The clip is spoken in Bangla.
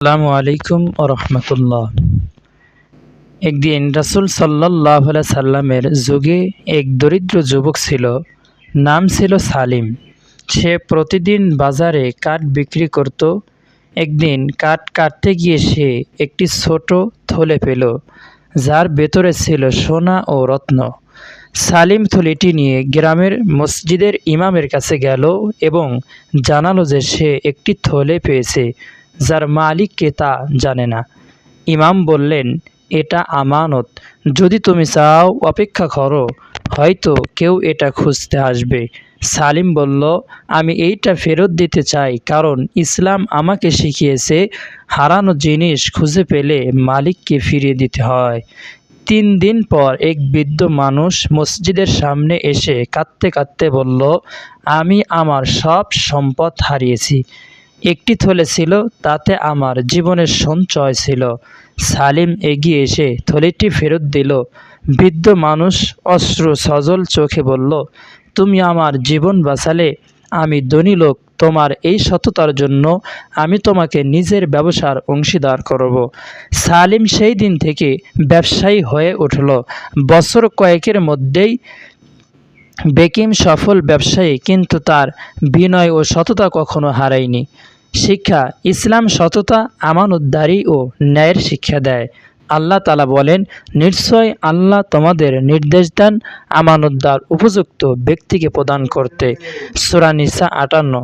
আসসালামু আলাইকুম ও রহমতুল্লাহ। একদিন রাসূল সাল্লাল্লাহু আলাইহি সাল্লামের যুগে এক দরিদ্র যুবক ছিল, নাম ছিল সালিম। সে প্রতিদিন বাজারে কাঠ বিক্রি করত। একদিন কাঠ কাটতে গিয়ে সে একটি ছোট থলে পেল, যার ভেতরে ছিল সোনা ও রত্ন। সালিম থলেটি নিয়ে গ্রামের মসজিদের ইমামের কাছে গেল এবং জানালো যে সে একটি থলে পেয়েছে, যার মালিক কে তা জানে না। ইমাম বললেন, এটা আমানত। যদি তুমি চাও অপেক্ষা করো, হয়তো কেউ এটা খুঁজতে আসবে। সালিম বলল, আমি এইটা ফেরত দিতে চাই, কারণ ইসলাম আমাকে শিখিয়েছে হারানো জিনিস খুঁজে পেলে মালিককে ফিরিয়ে দিতে হয়। 3 দিন পর এক বৃদ্ধ মানুষ মসজিদের সামনে এসে কাঁদতে কাঁদতে বলল, আমি আমার সব সম্পদ হারিয়েছি। একটি থলে ছিল, তাতে আমার জীবনের সঞ্চয় ছিল। সালিম এগিয়ে এসে থলেটি ফেরত দিল। বৃদ্ধ মানুষ অশ্রু সজল চোখে বলল, তুমি আমার জীবন বাঁচালে। আমি ধনী লোক, তোমার এই সততার জন্য আমি তোমাকে নিজের ব্যবসার অংশীদার করব। সালিম সেই দিন থেকে ব্যবসায়ী হয়ে উঠল। বছর কয়েকের মধ্যেই বেকিম সফল ব্যবসায়ী, কিন্তু তার বিনয় ও সততা কখনো হারায়নি। শিক্ষা: ইসলাম সততা, আমানতদারি ও ন্যায়ের শিক্ষা দেয়। আল্লাহ তাআলা বলেন, নিশ্চয় আল্লাহ তোমাদের নির্দেশ দেন আমানতদার উপযুক্ত ব্যক্তিকে প্রদান করতে। সূরা নিসা ৫৮।